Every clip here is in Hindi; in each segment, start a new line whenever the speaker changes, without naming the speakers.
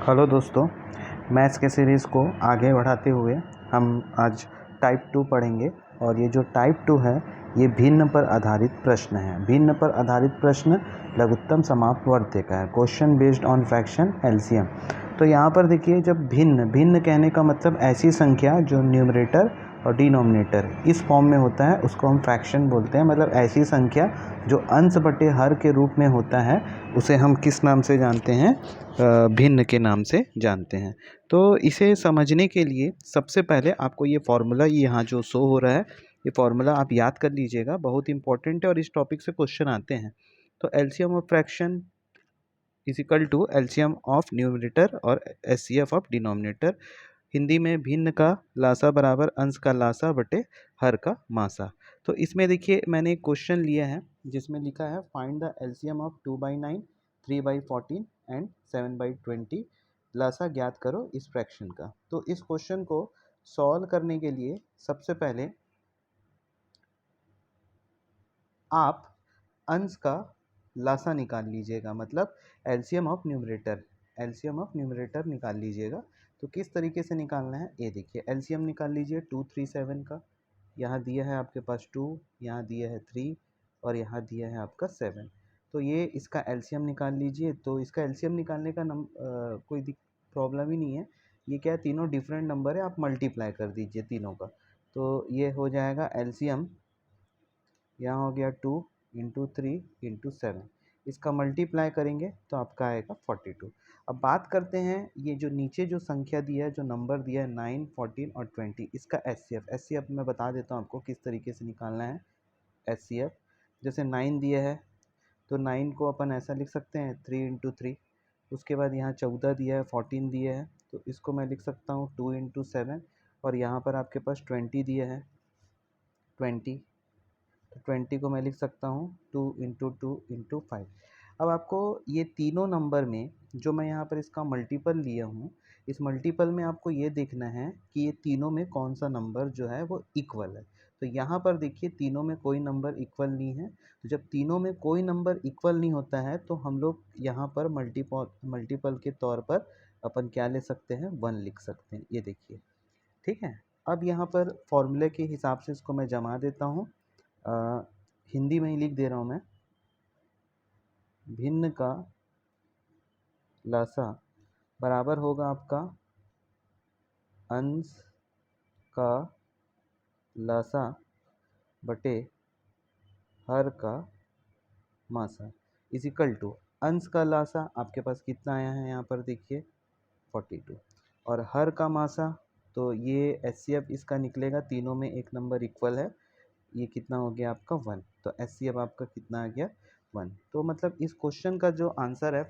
हेलो दोस्तों, मैथ्स के सीरीज़ को आगे बढ़ाते हुए हम आज टाइप 2 पढ़ेंगे। और ये जो टाइप 2 है ये भिन्न पर आधारित प्रश्न है। भिन्न पर आधारित प्रश्न लघुत्तम समाप्त वर्ग का है। Question based on fraction LCM. तो यहाँ पर देखिए, जब भिन्न भिन्न कहने का मतलब ऐसी संख्या जो न्यूमरेटर और डिनोमिनेटर इस फॉर्म में होता है उसको हम फ्रैक्शन बोलते हैं। मतलब ऐसी संख्या जो अंश बटे हर के रूप में होता है उसे हम किस नाम से जानते हैं? भिन्न के नाम से जानते हैं। तो इसे समझने के लिए सबसे पहले आपको ये फॉर्मूला यहाँ जो शो हो रहा है ये फॉर्मूला आप याद कर लीजिएगा, बहुत इंपॉर्टेंट है और इस टॉपिक से क्वेश्चन आते हैं। तो LCM of fraction is equal to LCM of numerator और एचसीएफ ऑफ डिनोमिनेटर। हिंदी में भिन्न का लासा बराबर अंश का लासा बटे हर का मासा। तो इसमें देखिए मैंने एक क्वेश्चन लिया है जिसमें लिखा है find the LCM of 2/9, 3/14 and 7/20। लासा ज्ञात करो इस फ्रैक्शन का। तो इस क्वेश्चन को सॉल्व करने के लिए सबसे पहले आप अंश का लासा निकाल लीजिएगा, मतलब LCM of numerator. LCM of numerator निकाल लीजिएगा। तो किस तरीके से निकालना है ये देखिए। एलसीएम निकाल लीजिए 237 का। यहाँ दिया है आपके पास 2, यहाँ दिया है 3 और यहाँ दिया है आपका 7। तो ये इसका एलसीएम निकाल लीजिए। तो इसका एलसीएम निकालने का कोई प्रॉब्लम ही नहीं है। ये क्या है, तीनों डिफरेंट नंबर है, आप मल्टीप्लाई कर दीजिए तीनों का। तो ये हो जाएगा एलसीएम, यहाँ हो गया 2 इंटू 3 इंटू 7। इसका मल्टीप्लाई करेंगे तो आपका आएगा 42। अब बात करते हैं ये जो नीचे जो संख्या दिया है, जो नंबर दिया है 9, 14 और 20, इसका एचसीएफ मैं बता देता हूँ आपको किस तरीके से निकालना है एचसीएफ। जैसे 9 दिया है तो 9 को अपन ऐसा लिख सकते हैं 3 इंटू 3। उसके बाद यहाँ 14 दिया है, 14 दिया है तो इसको मैं लिख सकता हूँ 2 इंटू 7। और यहाँ पर आपके पास 20 दिया है, 20। तो 20 को मैं लिख सकता हूँ 2 इंटू 2 इंटू 5। अब आपको ये तीनों नंबर में जो मैं यहाँ पर इसका मल्टीपल लिया हूँ, इस मल्टीपल में आपको ये देखना है कि ये तीनों में कौन सा नंबर जो है वो इक्वल है। तो यहाँ पर देखिए तीनों में कोई नंबर इक्वल नहीं है। तो जब तीनों में कोई नंबर इक्वल नहीं होता है तो हम लोग यहाँ पर मल्टीपल के तौर पर अपन क्या ले सकते हैं, 1 लिख सकते हैं। ये देखिए, ठीक है। अब यहाँ पर फॉर्मूले के हिसाब से इसको मैं जमा देता हूँ। हिंदी में ही लिख दे रहा हूँ मैं। भिन्न का लासा बराबर होगा आपका अंश का लासा बटे हर का मासा इज इक्वल टू अंश का लासा आपके पास कितना आया है यहाँ पर देखिए 42। और हर का मासा तो ये एचसीएफ इसका निकलेगा, तीनों में एक नंबर इक्वल है, ये कितना हो गया आपका 1। तो एचसीएफ आपका कितना आ गया 1। तो मतलब इस क्वेश्चन का जो आंसर है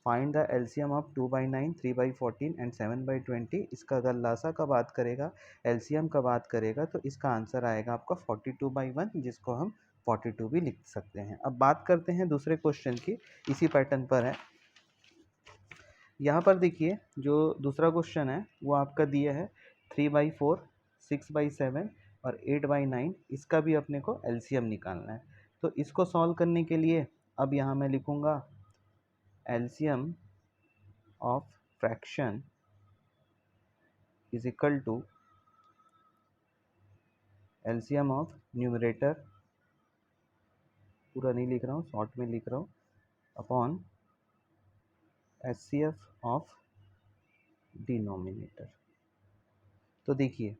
find the LCM of 2/9, 3/14 and 7/20। इसका अगर लासा का बात करेगा, एलसीएम का बात करेगा तो इसका आंसर आएगा आपका 42/1, जिसको हम 42 भी लिख सकते हैं। अब बात करते हैं दूसरे क्वेश्चन की, इसी पैटर्न पर है। यहाँ पर देखिए जो दूसरा क्वेश्चन है वो आपका दिया है 3/4, 6/7 और 8/9। इसका भी अपने को एलसीएम निकालना है। तो इसको सॉल्व करने के लिए अब यहाँ मैं लिखूँगा LCM of fraction is equal to LCM of numerator, पूरा नहीं लिख रहा हूँ, शॉर्ट में लिख रहा हूँ, अपॉन एचसीएफ ऑफ डिनोमिनेटर। तो देखिए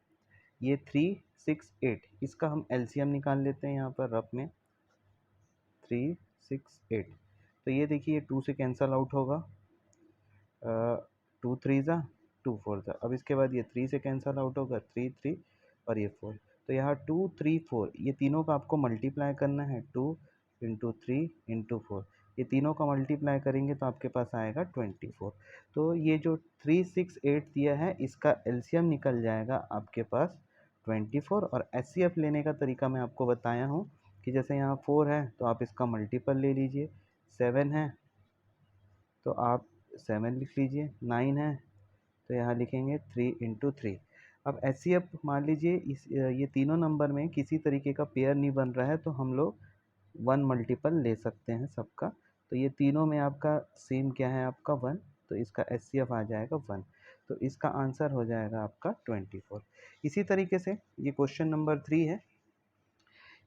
ये 3, 6, 8 इसका हम एलसीएम निकाल लेते हैं यहाँ पर रफ में 3, 6, 8। तो ये देखिए 2 से कैंसल आउट होगा, 2 3 ज़ा 2 4 ज़ा। अब इसके बाद ये 3 से कैंसल आउट होगा, 3 3 और ये 4। तो यहाँ 2 3 4 ये तीनों का आपको मल्टीप्लाई करना है, 2 इंटू 3 इंटू 4। ये तीनों का मल्टीप्लाई करेंगे तो आपके पास आएगा 24। तो ये जो 3 6 8 दिया है इसका एलसीएम निकल जाएगा आपके पास 24। और एचसीएफ लेने का तरीका मैं आपको बताया हूँ कि जैसे यहाँ 4 है तो आप इसका मल्टीपल ले लीजिए, 7 है तो आप 7 लिख लीजिए, 9 है तो यहाँ लिखेंगे 3 इंटू 3। अब एचसीएफ मान लीजिए ये तीनों नंबर में किसी तरीके का पेयर नहीं बन रहा है तो हम लोग 1 मल्टीपल ले सकते हैं सबका। तो ये तीनों में आपका सेम क्या है, आपका 1। तो इसका HCF आ जाएगा 1। तो इसका आंसर हो जाएगा आपका 24। इसी तरीके से ये क्वेश्चन नंबर 3 है।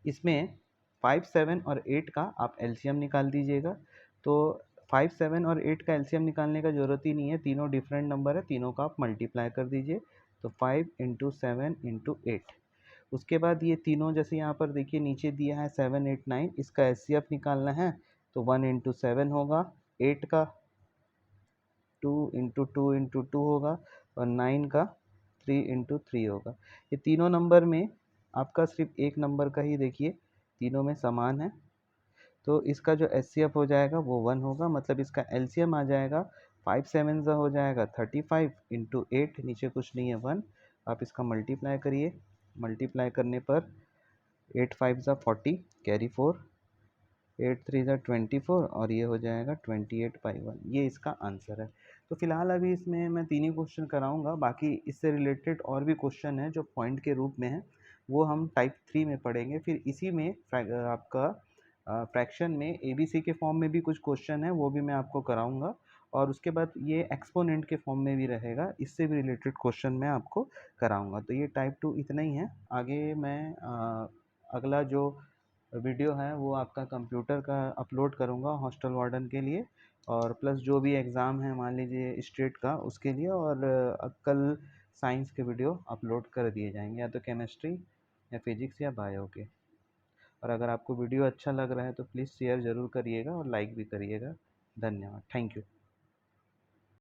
इसमें 5, 7 और 8 का आप एलसीएम निकाल दीजिएगा। तो 5, 7 और 8 का एलसीएम निकालने का ज़रूरत ही नहीं है, तीनों डिफरेंट नंबर है, तीनों का आप मल्टीप्लाई कर दीजिए। तो 5 इंटू 7 इंटू 8। उसके बाद ये तीनों जैसे यहाँ पर देखिए नीचे दिया है 7, 8, 9, इसका एचसीएफ निकालना है। तो 1 इंटू 7 होगा, 8 का 2 इंटू 2 इंटू 2 होगा, और 9 का 3 इंटू 3 होगा। ये तीनों नंबर में आपका सिर्फ एक नंबर का ही देखिए तीनों में समान है, तो इसका जो एचसीएफ हो जाएगा वो 1 होगा, मतलब इसका एलसीएम आ जाएगा 5 7 ज़ा हो जाएगा 35 इंटू 8, नीचे कुछ नहीं है 1। आप इसका मल्टीप्लाई करिए, मल्टीप्लाई करने पर 8 5 ज़ा 40, कैरी 4, 8 3 ज़ा 24, और ये हो जाएगा 28/1। ये इसका आंसर है। तो फिलहाल अभी इसमें मैं 3 ही क्वेश्चन कराऊंगा, बाकी इससे रिलेटेड और भी क्वेश्चन है जो पॉइंट के रूप में है, वो हम टाइप 3 में पढ़ेंगे। फिर इसी में आपका फ्रैक्शन में एबीसी के फॉर्म में भी कुछ क्वेश्चन है, वो भी मैं आपको कराऊंगा। और उसके बाद ये एक्सपोनेंट के फॉर्म में भी रहेगा, इससे भी रिलेटेड क्वेश्चन मैं आपको कराऊंगा। तो ये टाइप 2 इतना ही है। आगे मैं अगला जो वीडियो है वो आपका कंप्यूटर का अपलोड करूँगा हॉस्टल वार्डन के लिए, और प्लस जो भी एग्ज़ाम है मान लीजिए स्टेट का उसके लिए, और कल साइंस के वीडियो अपलोड कर दिए जाएंगे, या तो केमिस्ट्री या फिजिक्स या बायो के। और अगर आपको वीडियो अच्छा लग रहा है तो प्लीज़ शेयर ज़रूर करिएगा और लाइक भी करिएगा। धन्यवाद, थैंक यू।